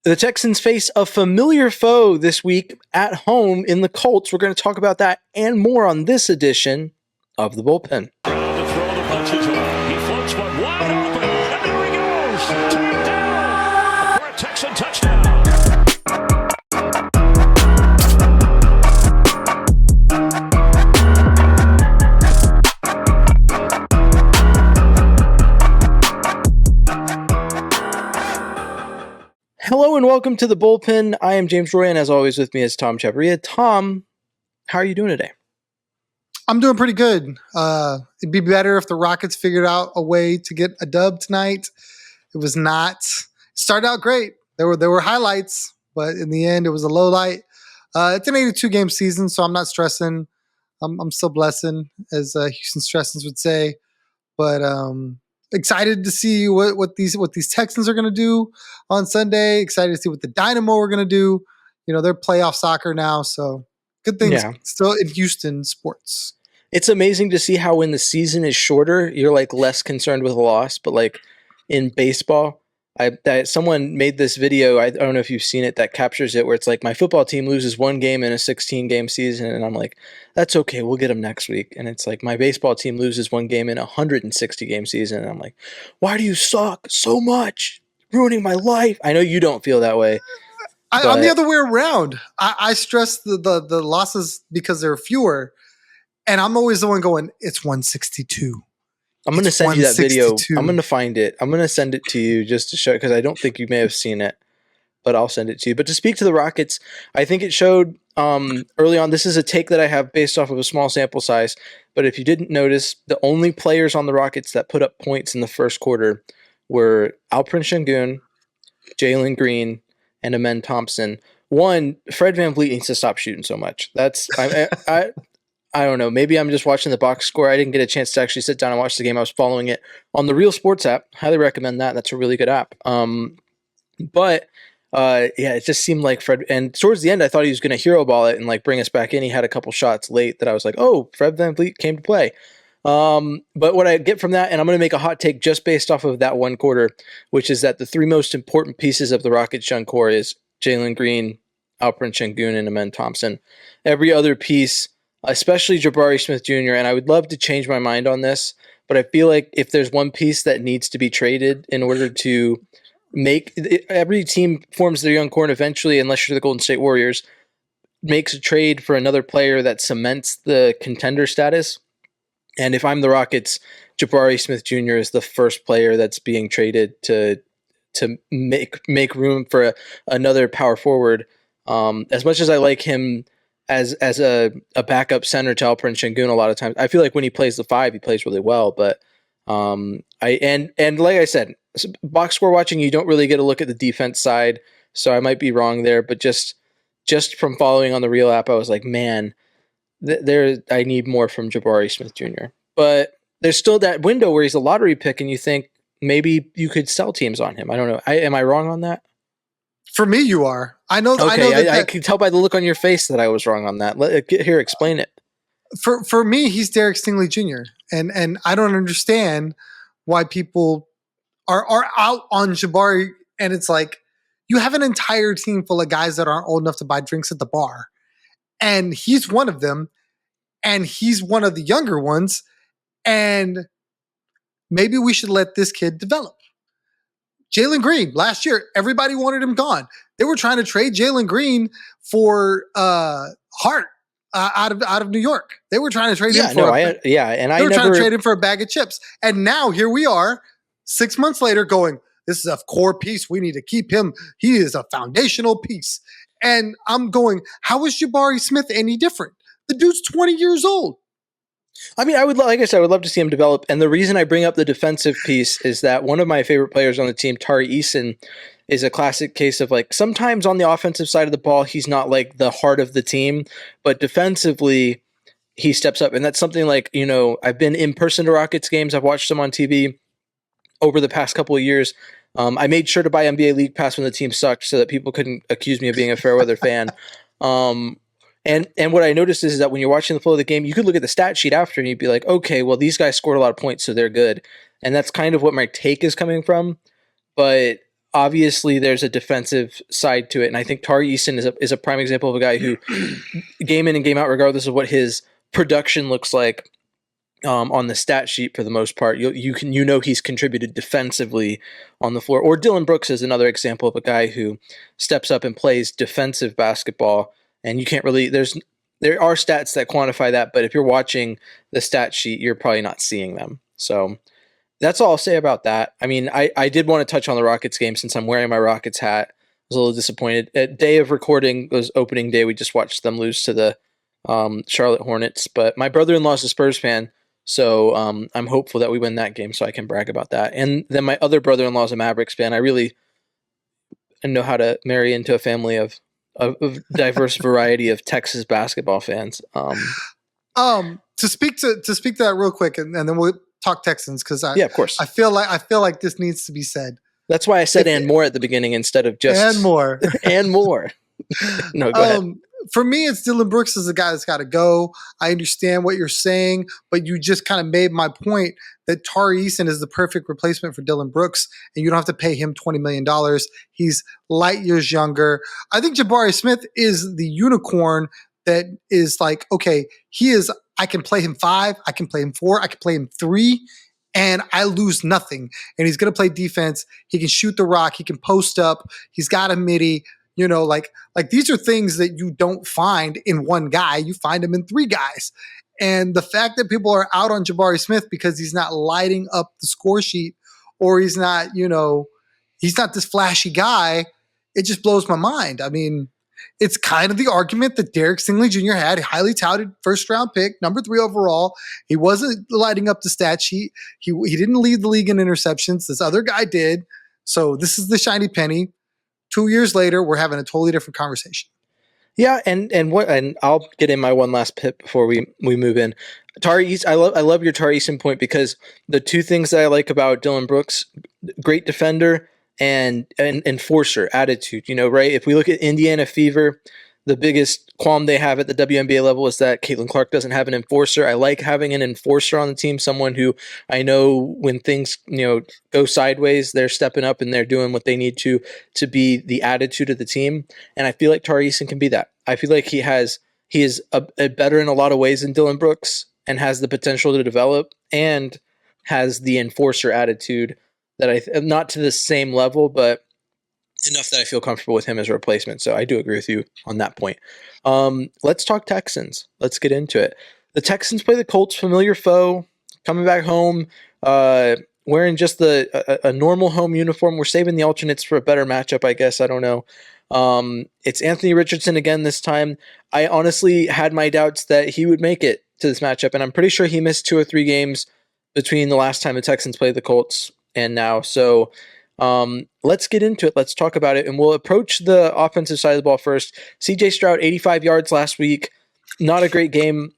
The Texans face a familiar foe this week at home in the Colts. We're going to talk about that and more on this edition of the Bullpen. Throw the punches away. He floats one wide open, and there he goes. Tagged down for a Texan touchdown. Hello and welcome to the Bullpen. I am James Roy, and as always with me is Tom Chavarria. Tom, how are you doing today? I'm doing pretty good. It'd be better if the Rockets figured out a way to get a dub tonight. It was not. It started out great. There were highlights, but in the end, it was a low light. It's an 82-game season, so I'm not stressing. I'm still blessing, as Houston Stressins would say. But excited to see what these Texans are going to do on Sunday. Excited to see what the Dynamo are going to do. You know, they're playoff soccer now, so good things still in Houston sports. It's amazing to see how when the season is shorter, you're like less concerned with a loss. But like in baseball, someone made this video, I don't know if you've seen it, that captures it, where it's like my football team loses one game in a 16-game season, and I'm like, that's okay, we'll get them next week. And it's like my baseball team loses one game in a 160-game season, and I'm like, why do you suck so much? Ruining my life. I know you don't feel that way. I'm the other way around. I stress the losses because there are fewer, and I'm always the one going, it's 162. I'm going to send you that video. I'm going to find it. I'm going to send it to you just to show, because I don't think you may have seen it, but I'll send it to you. But to speak to the Rockets, I think it showed early on. This is a take that I have based off of a small sample size. But if you didn't notice, the only players on the Rockets that put up points in the first quarter were Alperen Şengün, Jalen Green, and Amen Thompson. One, Fred VanVleet needs to stop shooting so much. I don't know. Maybe I'm just watching the box score. I didn't get a chance to actually sit down and watch the game. I was following it on the Real Sports app. Highly recommend that. That's a really good app. But it just seemed like Fred. And towards the end, I thought he was going to hero ball it and like bring us back in. He had a couple shots late that I was like, oh, Fred VanVleet came to play. But what I get from that, and I'm going to make a hot take just based off of that one quarter, which is that the three most important pieces of the Rockets young core is Jalen Green, Alperen Şengün, and Amen Thompson. Every other piece, especially Jabari Smith Jr., and I would love to change my mind on this, but I feel like if there's one piece that needs to be traded in order to make every team forms their young core, and eventually, unless you're the Golden State Warriors, makes a trade for another player that cements the contender status. And if I'm the Rockets, Jabari Smith Jr. is the first player that's being traded to make room for another power forward. As much as I like him as a backup center to Alperen Şengün, a lot of times I feel like when he plays the five, he plays really well. But and like I said, box score watching, you don't really get a look at the defense side, so I might be wrong there. But just from following on the Real app, I was like, man, I need more from Jabari Smith Jr. But there's still that window where he's a lottery pick, and you think maybe you could sell teams on him. I don't know. Am I wrong on that? For me, you are. I know. Okay, I can tell by the look on your face that I was wrong on that. Explain it. For me, he's Derek Stingley Jr. and I don't understand why people are out on Jabari. And it's like you have an entire team full of guys that aren't old enough to buy drinks at the bar, and he's one of them, and he's one of the younger ones, and maybe we should let this kid develop. Jalen Green, last year, everybody wanted him gone. They were trying to trade Jalen Green for Hart out of New York. They were trying to trade him for they were trying to trade him for a bag of chips. And now here we are, 6 months later, going, this is a core piece. We need to keep him. He is a foundational piece. And I'm going, how is Jabari Smith any different? The dude's 20 years old. I mean, I would love to see him develop. And the reason I bring up the defensive piece is that one of my favorite players on the team, Tari Eason, is a classic case of like sometimes on the offensive side of the ball, he's not like the heart of the team, but defensively he steps up. And that's something like, you know, I've been in person to Rockets games. I've watched them on TV over the past couple of years. I made sure to buy NBA League Pass when the team sucked so that people couldn't accuse me of being a fair weather fan. And what I noticed is that when you're watching the flow of the game, you could look at the stat sheet after and you'd be like, okay, well, these guys scored a lot of points, so they're good. And that's kind of what my take is coming from. But obviously there's a defensive side to it, and I think Tari Eason is a prime example of a guy who, game in and game out, regardless of what his production looks like, on the stat sheet for the most part, he's contributed defensively on the floor. Or Dylan Brooks is another example of a guy who steps up and plays defensive basketball, and you can't really there are stats that quantify that, but if you're watching the stat sheet, you're probably not seeing them. So that's all I'll say about that. I mean, I did want to touch on the Rockets game since I'm wearing my Rockets hat. I was a little disappointed. At day of recording was opening day. We just watched them lose to the Charlotte Hornets, but my brother-in-law is a Spurs fan. So I'm hopeful that we win that game so I can brag about that. And then my other brother-in-law is a Mavericks fan. I really know how to marry into a family of diverse variety of Texas basketball fans. To speak to that real quick, and then we'll talk Texans because of course. I feel like this needs to be said. That's why I said and more at the beginning instead of just and more and more. No, go ahead. For me, it's Dylan Brooks is the guy that's got to go. I understand what you're saying, but you just kind of made my point that Tari Eason is the perfect replacement for Dylan Brooks, and you don't have to pay him $20 million. He's light years younger. I think Jabari Smith is the unicorn that is like, okay, I can play him 5, I can play him 4, I can play him 3, and I lose nothing. And he's going to play defense. He can shoot the rock. He can post up. He's got a midi. You know, like these are things that you don't find in one guy. You find them in 3 guys. And the fact that people are out on Jabari Smith because he's not lighting up the score sheet or he's not this flashy guy, it just blows my mind. I mean, it's kind of the argument that Derek Stingley Jr. had, a highly touted first-round pick, number 3 overall. He wasn't lighting up the stat sheet. He didn't lead the league in interceptions. This other guy did. So this is the shiny penny. 2 years later, we're having a totally different conversation. Yeah, and I'll get in my one last pip before we move in. Tari Eason, I love your Tari Eason point because the 2 things that I like about Dylan Brooks, great defender and enforcer attitude. You know, right? If we look at Indiana Fever, the biggest qualm they have at the WNBA level is that Caitlin Clark doesn't have an enforcer. I like having an enforcer on the team, someone who I know when things go sideways, they're stepping up and they're doing what they need to be the attitude of the team. And I feel like Tari Eason can be that. I feel like he is a better in a lot of ways than Dylan Brooks and has the potential to develop and has the enforcer attitude that not to the same level, but enough that I feel comfortable with him as a replacement. So I do agree with you on that point. Let's talk Texans. Let's get into it. The Texans play the Colts, familiar foe, coming back home, wearing just a normal home uniform. We're saving the alternates for a better matchup, I guess. I don't know. It's Anthony Richardson again this time. I honestly had my doubts that he would make it to this matchup, and I'm pretty sure he missed 2 or 3 games between the last time the Texans played the Colts and now. So let's get into it. Let's talk about it. And we'll approach the offensive side of the ball first. CJ Stroud, 85 yards last week. Not a great game.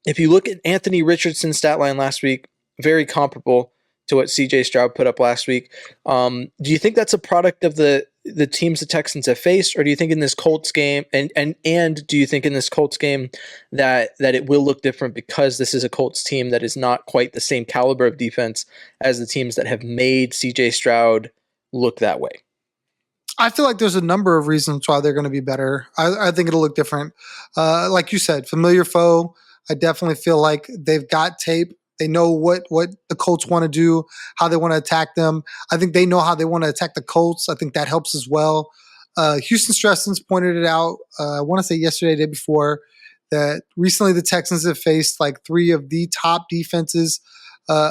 If you look at Anthony Richardson's stat line last week, very comparable to what CJ Stroud put up last week. Do you think that's a product of the teams the Texans have faced, or do you think in this Colts game and do you think in this Colts game that it will look different because this is a Colts team that is not quite the same caliber of defense as the teams that have made CJ Stroud look that way? I feel like there's a number of reasons why they're going to be better. I think it'll look different. Like you said, familiar foe. I definitely feel like they've got tape. They know what the Colts want to do, how they want to attack them. I think they know how they want to attack the Colts. I think that helps as well. Houston Stressens pointed it out, I want to say yesterday, the day before, that recently the Texans have faced like 3 of the top defenses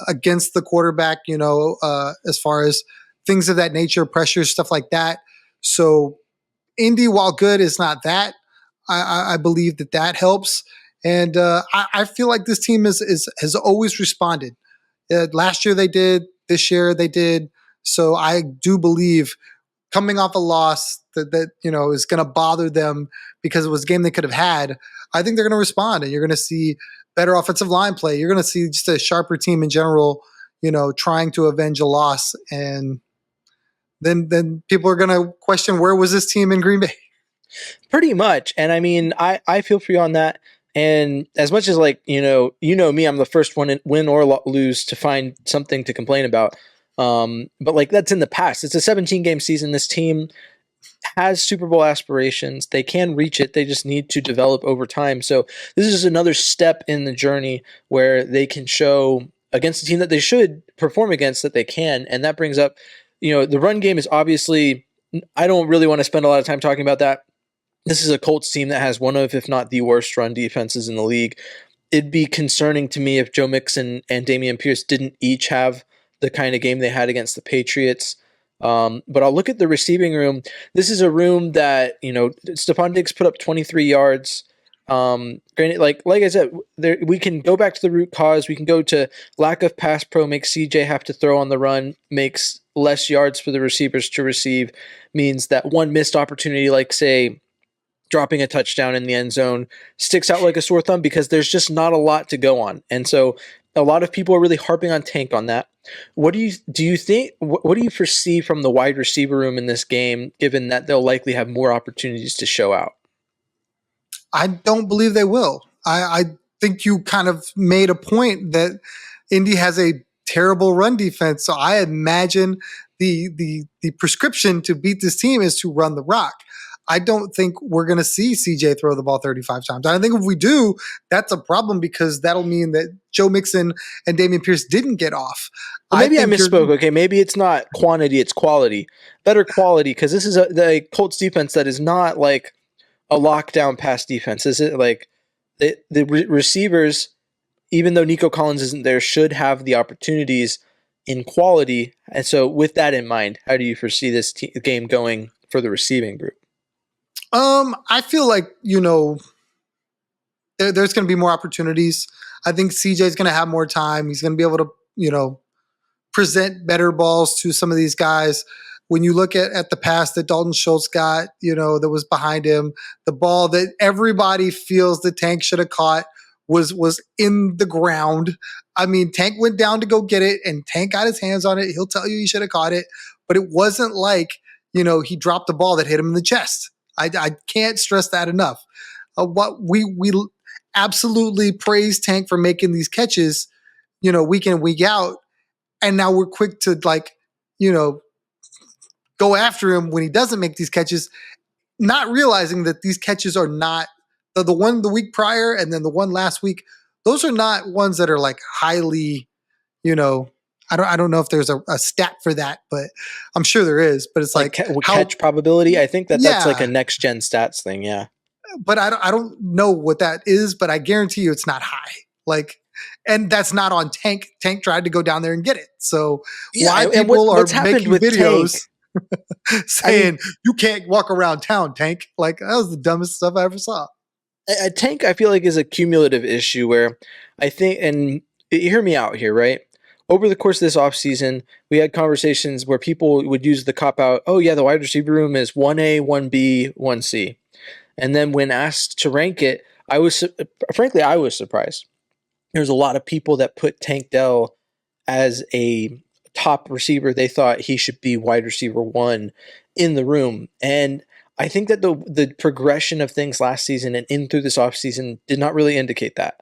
against the quarterback, as far as things of that nature, pressures, stuff like that. So Indy, while good, is not that. I believe that helps. And I feel like this team has always responded. Last year they did. This year they did. So I do believe coming off a loss that is going to bother them because it was a game they could have had, I think they're going to respond, and you're going to see better offensive line play. You're going to see just a sharper team in general, trying to avenge a loss. And then people are going to question, where was this team in Green Bay? Pretty much. And I mean, I feel for you on that. And as much as me, I'm the first one, win or lose, to find something to complain about. But like that's in the past. It's a 17-game season. This team has Super Bowl aspirations. They can reach it. They just need to develop over time. So this is another step in the journey where they can show against a team that they should perform against that they can. And that brings up, the run game is obviously, I don't really want to spend a lot of time talking about that. This is a Colts team that has one of, if not the worst run defenses in the league. It'd be concerning to me if Joe Mixon and Dameon Pierce didn't each have the kind of game they had against the Patriots. But I'll look at the receiving room. This is a room that, Stephon Diggs put up 23 yards. Granted, like I said, we can go back to the root cause. We can go to lack of pass pro makes CJ have to throw on the run, makes less yards for the receivers to receive, means that one missed opportunity, like say, dropping a touchdown in the end zone, sticks out like a sore thumb because there's just not a lot to go on. And so a lot of people are really harping on Tank on that. What do you think? What do you foresee from the wide receiver room in this game, given that they'll likely have more opportunities to show out? I don't believe they will. I think you kind of made a point that Indy has a terrible run defense. So I imagine the prescription to beat this team is to run the rock. I don't think we're going to see CJ throw the ball 35 times. I think if we do, that's a problem because that'll mean that Joe Mixon and Dameon Pierce didn't get off. Well, maybe I misspoke. Okay, maybe it's not quantity, it's quality. Better quality, because this is the Colts defense that is not like a lockdown pass defense. Is it like the receivers, even though Nico Collins isn't there, should have the opportunities in quality. And so with that in mind, how do you foresee this game going for the receiving group? I feel like, there's going to be more opportunities. I think CJ is going to have more time. He's going to be able to, present better balls to some of these guys. When you look at the pass that Dalton Schultz got, that was behind him, the ball that everybody feels the Tank should have caught was in the ground. I mean, Tank went down to go get it, and Tank got his hands on it. He'll tell you he should have caught it, but it wasn't like, he dropped the ball that hit him in the chest. I can't stress that enough. What we absolutely praise Tank for making these catches, week in and week out, and now we're quick to go after him when he doesn't make these catches, not realizing that these catches are not the one the week prior and then the one last week. Those are not ones that are like highly, I don't know if there's a stat for that, but I'm sure there is. But it's like catch probability. I think that's like a next gen stats thing. Yeah, but I don't know what that is. But I guarantee you, it's not high. And that's not on Tank. Tank tried to go down there and get it. So why people are making videos saying you can't walk around town, Tank? Like, that was the dumbest stuff I ever saw. Tank, I feel like, is a cumulative issue where I think, and hear me out here, right? Over the course of this offseason, we had conversations where people would use the cop-out, oh yeah, the wide receiver room is 1A, 1B, 1C. And then when asked to rank it, I was surprised. There's a lot of people that put Tank Dell as a top receiver. They thought he should be wide receiver 1 in the room. And I think that the progression of things last season and in through this offseason did not really indicate that.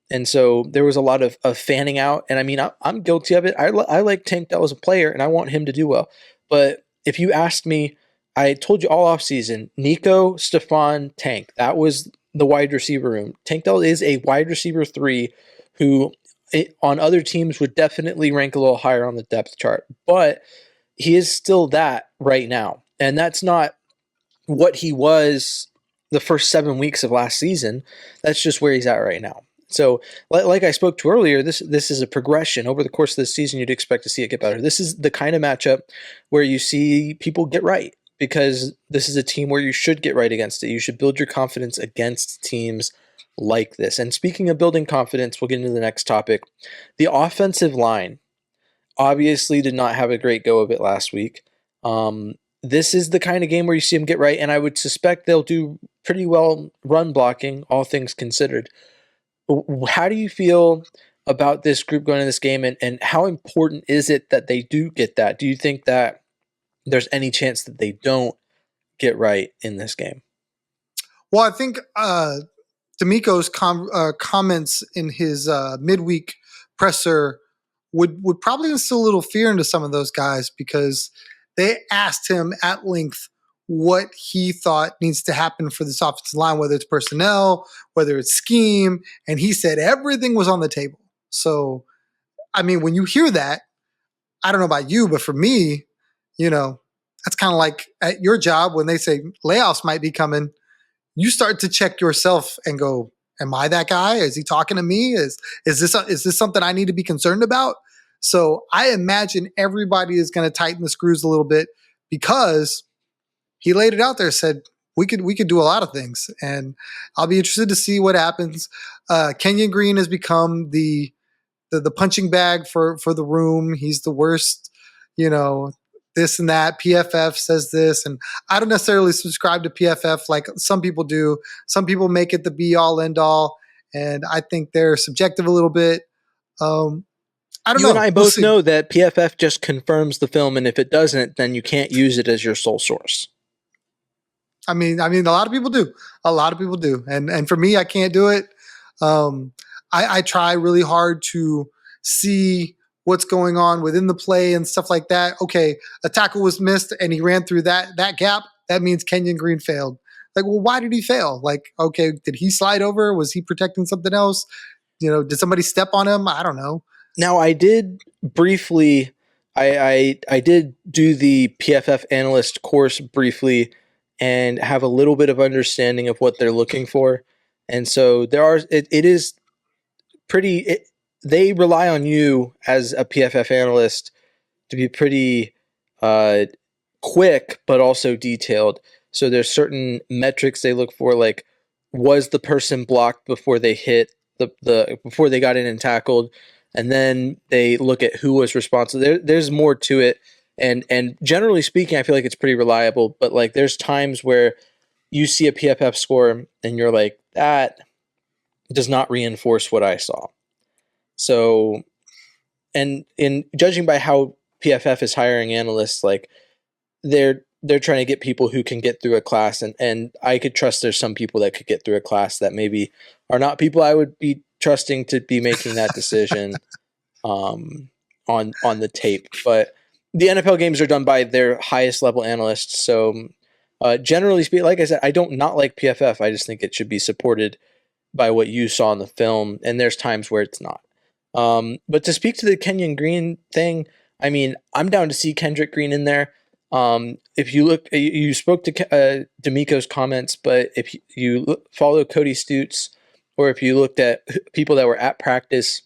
And so there was a lot of fanning out. And I mean, I'm guilty of it. I like Tank Dell as a player, and I want him to do well. But if you asked me, I told you all offseason, Nico, Stephon, Tank. That was the wide receiver room. Tank Dell is a wide receiver 3 who on other teams would definitely rank a little higher on the depth chart. But he is still that right now. And that's not what he was the first 7 weeks of last season. That's just where he's at right now. So like I spoke to earlier, this is a progression. Over the course of this season, you'd expect to see it get better. This is the kind of matchup where you see people get right, because this is a team where you should get right against it. You should build your confidence against teams like this. And speaking of building confidence, we'll get into the next topic. The offensive line obviously did not have a great go of it last week. This is the kind of game where you see them get right, and I would suspect they'll do pretty well run blocking, all things considered. How do you feel about this group going into this game, and how important is it that they do get that? Do you think that there's any chance that they don't get right in this game? Well, I think D'Amico's comments in his midweek presser would probably instill a little fear into some of those guys because they asked him at length what he thought needs to happen for this offensive line, whether it's personnel, whether it's scheme, and he said everything was on the table. So, I mean, when you hear that, I don't know about you, but for me, that's kind of like at your job when they say layoffs might be coming, you start to check yourself and go, am I that guy? Is he talking to me? Is this something I need to be concerned about? So I imagine everybody is going to tighten the screws a little bit because he laid it out there, said we could do a lot of things, and I'll be interested to see what happens. Kenyon Green has become the punching bag for the room. He's the worst, this and that. PFF says this, and I don't necessarily subscribe to PFF like some people do. Some people make it the be all end all, and I think they're subjective a little bit. I don't know. You and I both know that PFF just confirms the film, and if it doesn't, then you can't use it as your sole source. I mean, a lot of people do. A lot of people do, and for me, I can't do it. I try really hard to see what's going on within the play and stuff like that. Okay, a tackle was missed and he ran through that gap. That means Kenyon Green failed. Like, well, why did he fail? Like, okay, did he slide over? Was he protecting something else? Did somebody step on him? I don't know. Now, I did briefly, I did do the PFF analyst course briefly and have a little bit of understanding of what they're looking for. And so it is pretty, they rely on you as a PFF analyst to be pretty quick, but also detailed. So there's certain metrics they look for, like, was the person blocked before they hit before they got in and tackled? And then they look at who was responsible. There's more to it. And generally speaking, I feel like it's pretty reliable, but like there's times where you see a PFF score and you're like, that does not reinforce what I saw. So, and in judging by how PFF is hiring analysts, like they're trying to get people who can get through a class, and I could trust there's some people that could get through a class that maybe are not people I would be trusting to be making that decision on the tape. But the NFL games are done by their highest level analysts. So generally speaking, like I said, I don't not like PFF. I just think it should be supported by what you saw in the film. And there's times where it's not. But to speak to the Kenyon Green thing, I mean, I'm down to see Kendrick Green in there. If you look, you spoke to D'Amico's comments, but if you follow Cody Stutes, or if you looked at people that were at practice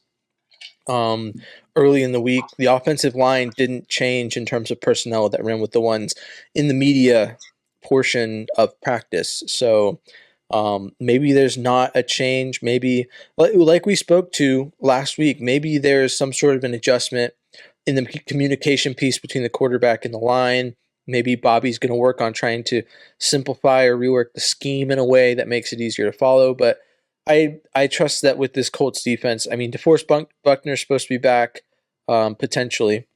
early in the week, the offensive line didn't change in terms of personnel that ran with the ones in the media portion of practice. So maybe there's not a change. Maybe, like we spoke to last week, maybe there's some sort of an adjustment in the communication piece between the quarterback and the line. Maybe Bobby's going to work on trying to simplify or rework the scheme in a way that makes it easier to follow. But I trust that with this Colts defense, I mean, DeForest Buckner's supposed to be back potentially.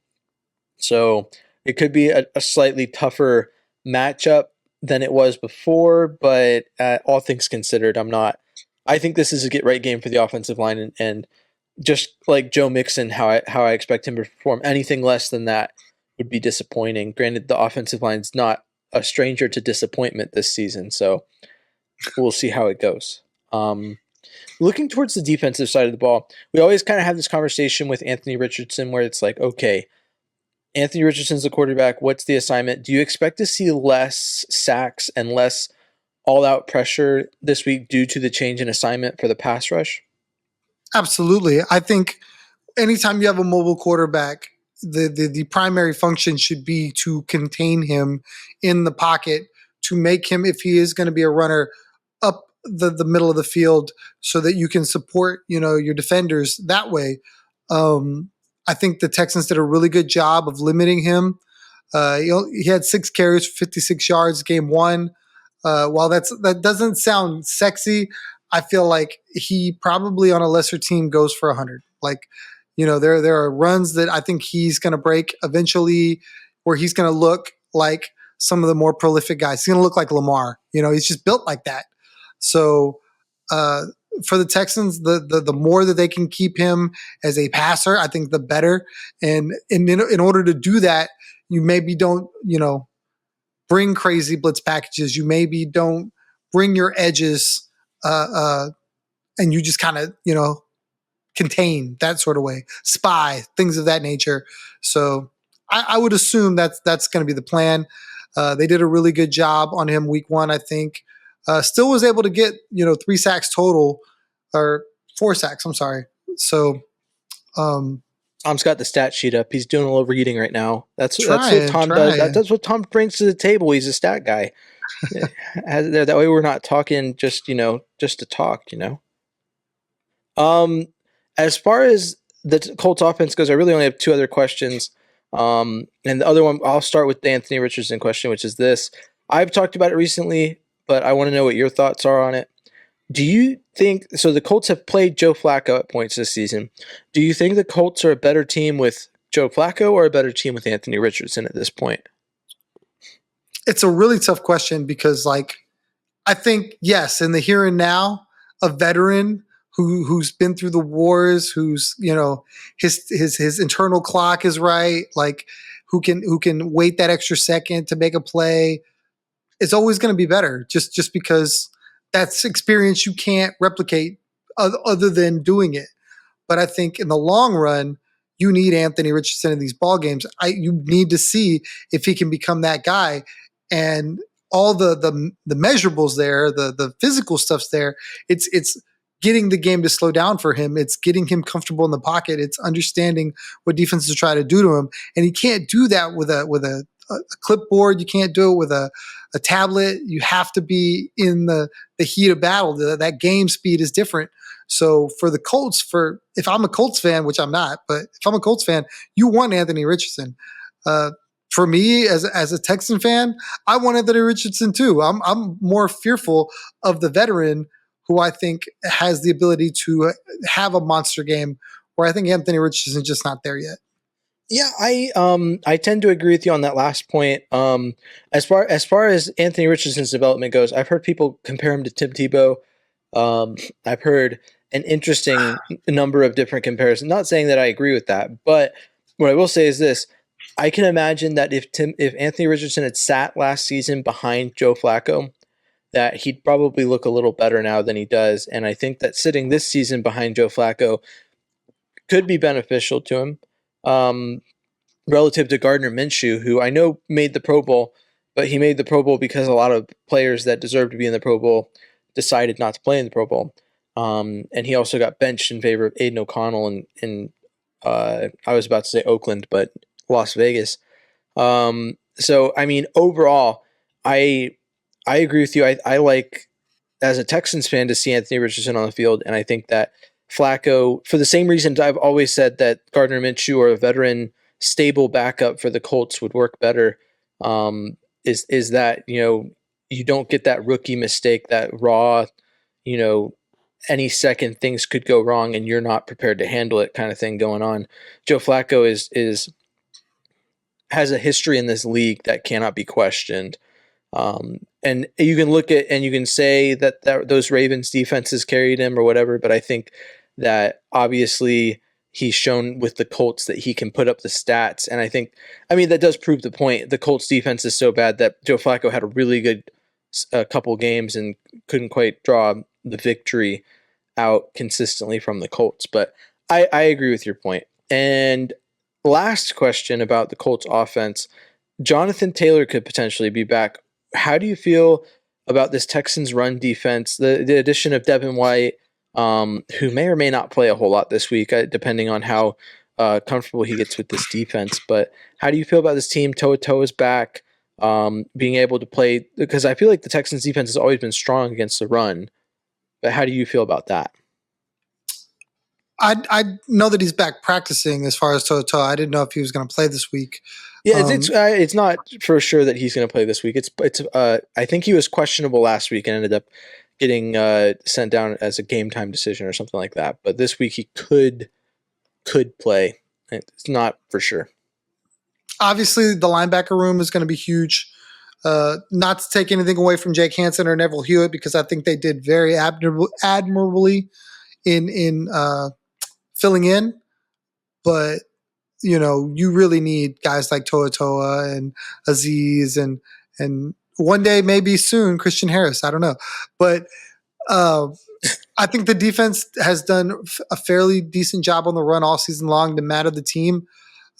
So it could be a slightly tougher matchup than it was before, but all things considered, I think this is a get-right game for the offensive line, and just like Joe Mixon, how I expect him to perform. Anything less than that would be disappointing. Granted, the offensive line's not a stranger to disappointment this season, so we'll see how it goes. Looking towards the defensive side of the ball, we always kind of have this conversation with Anthony Richardson where it's like, okay, Anthony Richardson's the quarterback. What's the assignment? Do you expect to see less sacks and less all-out pressure this week due to the change in assignment for the pass rush? Absolutely. I think anytime you have a mobile quarterback, the primary function should be to contain him in the pocket, to make him, if he is going to be a runner, up the middle of the field so that you can support, your defenders that way. I think the Texans did a really good job of limiting him. He had 6 carries for 56 yards game 1. While that doesn't sound sexy, I feel like he probably on a lesser team goes for 100. Like, there are runs that I think he's going to break eventually, where he's going to look like some of the more prolific guys. He's going to look like Lamar. He's just built like that. So for the Texans. The more that they can keep him as a passer, I think the better. And in order to do that, you maybe don't, bring crazy blitz packages. You maybe don't bring your edges, and you just kind of, contain that sort of way, spy, things of that nature. So I would assume that's going to be the plan. They did a really good job on him week 1, I think. Still was able to get 3 sacks total, or 4 sacks. I'm sorry. So Tom's got the stat sheet up. He's doing a little reading right now. That's what Tom trying. does. That's what Tom brings to the table. He's a stat guy. That way we're not talking just to talk. As far as the Colts offense goes, I really only have 2 other questions. And the other one, I'll start with the Anthony Richardson question, which is this. I've talked about it recently, but I want to know what your thoughts are on it. Do you think – so the Colts have played Joe Flacco at points this season. Do you think the Colts are a better team with Joe Flacco or a better team with Anthony Richardson at this point? It's a really tough question because, I think, yes, in the here and now, a veteran who's been through the wars, who's, his internal clock is right, who can wait that extra second to make a play, is always going to be better just because that's experience you can't replicate other than doing it. But I think in the long run, you need Anthony Richardson in these ball games. You need to see if he can become that guy. And all the measurables there, the physical stuff's there. It's getting the game to slow down for him. It's getting him comfortable in the pocket. It's understanding what defenses try to do to him. And he can't do that with a clipboard. You can't do it with a tablet. You have to be in the heat of battle. That game speed is different. So for the Colts, if I'm a Colts fan, which I'm not, but if I'm a Colts fan, you want Anthony Richardson. For me, as a Texan fan, I want Anthony Richardson too. I'm more fearful of the veteran who I think has the ability to have a monster game, where I think Anthony Richardson is just not there yet. Yeah, I tend to agree with you on that last point. As far as Anthony Richardson's development goes, I've heard people compare him to Tim Tebow. I've heard an interesting number of different comparisons. Not saying that I agree with that, but what I will say is this. I can imagine that if Anthony Richardson had sat last season behind Joe Flacco, that he'd probably look a little better now than he does. And I think that sitting this season behind Joe Flacco could be beneficial to him, relative to Gardner Minshew, who I know made the Pro Bowl, but he made the Pro Bowl because a lot of players that deserved to be in the Pro Bowl decided not to play in the Pro Bowl. And he also got benched in favor of Aiden O'Connell in I was about to say Oakland, but Las Vegas. So, I mean, overall, I agree with you. I like, as a Texans fan, to see Anthony Richardson on the field, and I think that Flacco, for the same reasons I've always said that Gardner Minshew or a veteran stable backup for the Colts would work better, is that, you don't get that rookie mistake, that raw, any second things could go wrong and you're not prepared to handle it kind of thing going on. Joe Flacco has a history in this league that cannot be questioned. And you can look at and you can say that those Ravens defenses carried him or whatever, but I think that obviously he's shown with the Colts that he can put up the stats. And that does prove the point. The Colts defense is so bad that Joe Flacco had a really good couple games and couldn't quite draw the victory out consistently from the Colts. But I agree with your point. And last question about the Colts offense. Jonathan Taylor could potentially be back. How do you feel about this Texans run defense? The addition of Devin White, who may or may not play a whole lot this week, depending on how comfortable he gets with this defense. But how do you feel about this team? Toa is back, being able to play, because I feel like the Texans defense has always been strong against the run. But how do you feel about that? I know that he's back practicing as far as Toa. I didn't know if he was going to play this week. Yeah, it's not for sure that he's going to play this week. I think he was questionable last week and ended up getting sent down as a game time decision or something like that. But this week he could play. It's not for sure. Obviously, the linebacker room is going to be huge. Not to take anything away from Jake Hansen or Neville Hewitt, because I think they did very admirably in filling in. But you really need guys like Toa and Aziz and one day, maybe soon, Christian Harris. I don't know, but I think the defense has done a fairly decent job on the run all season long. To matter the team,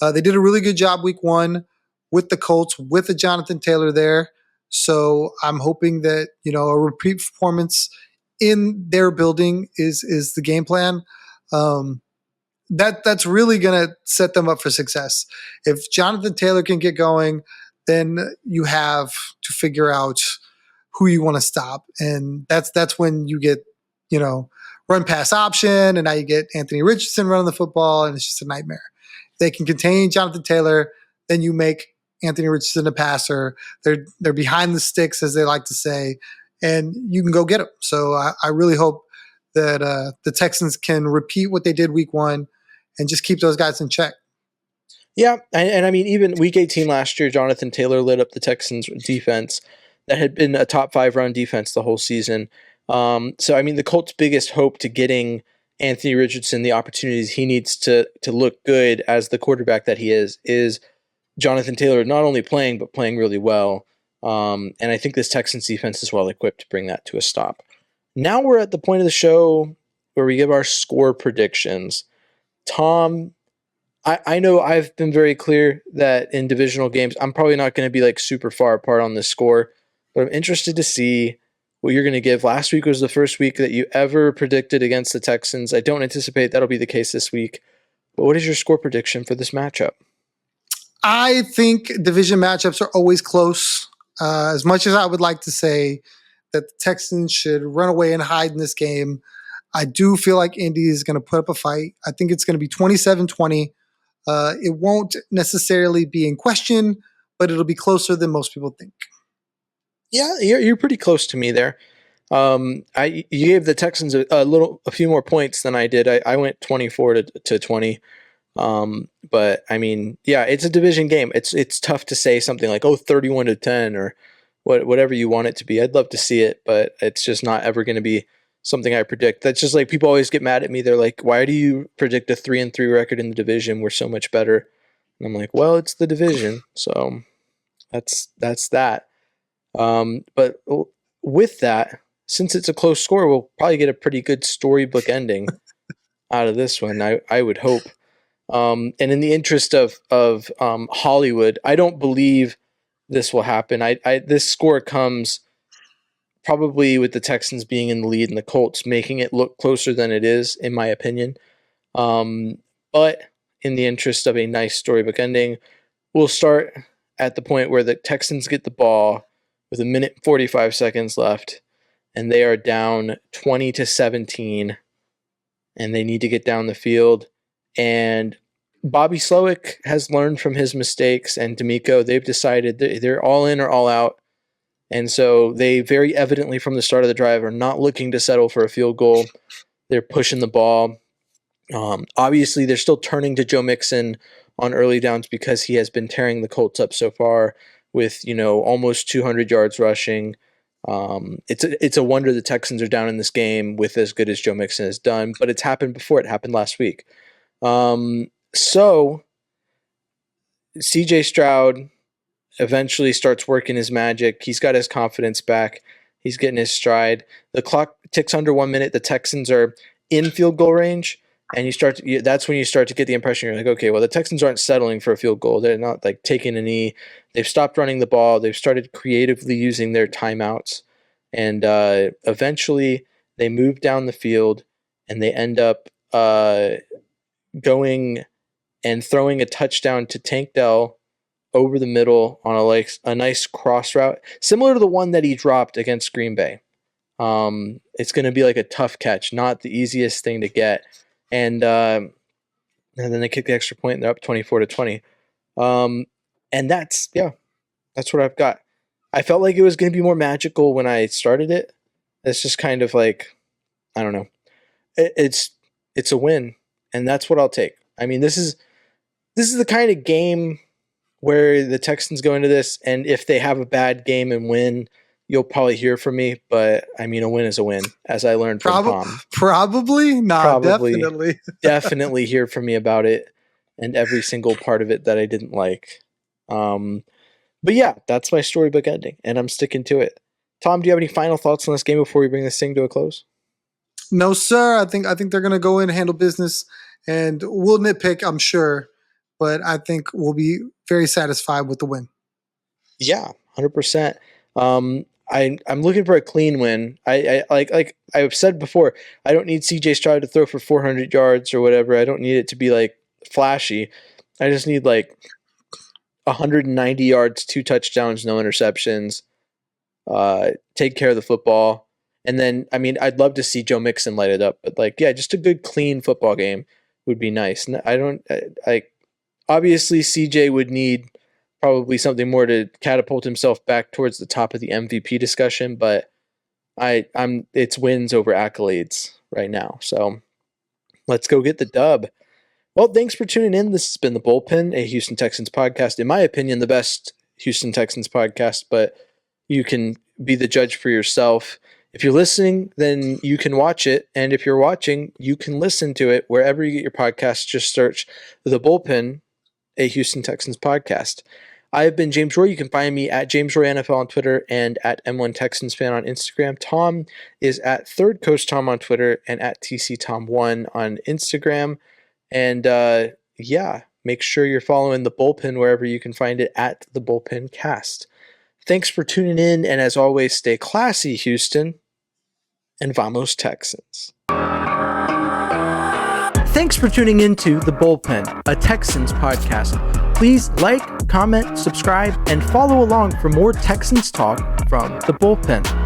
they did a really good job week 1 with the Colts with a Jonathan Taylor there. So I'm hoping that a repeat performance in their building is the game plan. That's really going to set them up for success. If Jonathan Taylor can get going, then you have to figure out who you want to stop, and that's when you get run pass option, and now you get Anthony Richardson running the football, and it's just a nightmare. If they can contain Jonathan Taylor, then you make Anthony Richardson a passer. They're behind the sticks, as they like to say, and you can go get them. So I really hope that the Texans can repeat what they did week 1 and just keep those guys in check. Yeah, and I mean, even week 18 last year, Jonathan Taylor lit up the Texans defense that had been a top 5 run defense the whole season. So, I mean, the Colts' biggest hope to getting Anthony Richardson the opportunities he needs to look good as the quarterback that he is Jonathan Taylor not only playing, but playing really well. And I think this Texans defense is well equipped to bring that to a stop. Now we're at the point of the show where we give our score predictions. Tom, I know I've been very clear that in divisional games, I'm probably not going to be like super far apart on this score, but I'm interested to see what you're going to give. Last week was the first week that you ever predicted against the Texans. I don't anticipate that'll be the case this week, but what is your score prediction for this matchup? I think division matchups are always close. As much as I would like to say that the Texans should run away and hide in this game, I do feel like Indy is going to put up a fight. I think it's going to be 27-20. It won't necessarily be in question, but it'll be closer than most people think. Yeah, you're pretty close to me there. You gave the Texans a few more points than I did. I went 24 to 20. But I mean, yeah, it's a division game. It's tough to say something like 31 to 10 or whatever you want it to be. I'd love to see it, but it's just not ever going to be something I predict. That's just like people always get mad at me. They're like, "Why do you predict a 3-3 record in the division? We're so much better." And I'm like, "Well, it's the division, so that's that." But with that, since it's a close score, we'll probably get a pretty good storybook ending out of this one. I would hope. And in the interest of Hollywood, I don't believe this will happen. This score comes probably with the Texans being in the lead and the Colts making it look closer than it is, in my opinion. But in the interest of a nice storybook ending, we'll start at the point where the Texans get the ball with 1:45 seconds left, and they are down 20-17, and they need to get down the field. And Bobby Slowick has learned from his mistakes, and D'Amico, they've decided they're all in or all out. And so they very evidently from the start of the drive are not looking to settle for a field goal. They're pushing the ball. Obviously, they're still turning to Joe Mixon on early downs because he has been tearing the Colts up so far with, almost 200 yards rushing. It's a wonder the Texans are down in this game with as good as Joe Mixon has done, but it's happened before. It happened last week. So CJ Stroud eventually starts working his magic. He's got his confidence back. He's getting his stride. The clock ticks under 1 minute. The Texans are in field goal range, and that's when you start to get the impression you're like, okay, well, the Texans aren't settling for a field goal. They're not like taking a knee. They've stopped running the ball. They've started creatively using their timeouts, and eventually they move down the field, and they end up going and throwing a touchdown to Tank Dell over the middle on a nice cross route, similar to the one that he dropped against Green Bay. It's going to be like a tough catch, not the easiest thing to get. And then they kick the extra point, and they're up 24-20. And that's what I've got. I felt like it was going to be more magical when I started it. It's just kind of like, I don't know. It's a win, and that's what I'll take. I mean, this is the kind of game where the Texans go into this, and if they have a bad game and win, you'll probably hear from me. But I mean, a win is a win, as I learned from Tom. Probably not. Definitely hear from me about it and every single part of it that I didn't like. But yeah, that's my storybook ending, and I'm sticking to it. Tom, do you have any final thoughts on this game before we bring this thing to a close? No, sir. I think they're going to go in and handle business, and we'll nitpick, I'm sure, but I think we'll be very satisfied with the win. Yeah, 100%. I'm looking for a clean win. I like I've said before, I don't need CJ Stroud to throw for 400 yards or whatever. I don't need it to be like flashy. I just need like 190 yards, 2 touchdowns, no interceptions. Take care of the football. And then, I mean, I'd love to see Joe Mixon light it up, but like, yeah, just a good, clean football game would be nice. Obviously CJ would need probably something more to catapult himself back towards the top of the MVP discussion, but it's wins over accolades right now. So let's go get the dub. Well, thanks for tuning in. This has been The Bullpen, a Houston Texans podcast. In my opinion, the best Houston Texans podcast, but you can be the judge for yourself. If you're listening, then you can watch it. And if you're watching, you can listen to it wherever you get your podcasts. Just search The Bullpen, a Houston Texans podcast. I have been James Roy. You can find me at James Roy NFL on Twitter and at M1 Texans fan on Instagram. Tom is at Third Coast Tom on Twitter and at TC Tom1 on Instagram. And yeah, make sure you're following The Bullpen wherever you can find it at The Bullpen Cast. Thanks for tuning in, and as always, stay classy, Houston, and vamos Texans. Thanks for tuning in to The Bullpen, a Texans podcast. Please like, comment, subscribe, and follow along for more Texans talk from The Bullpen.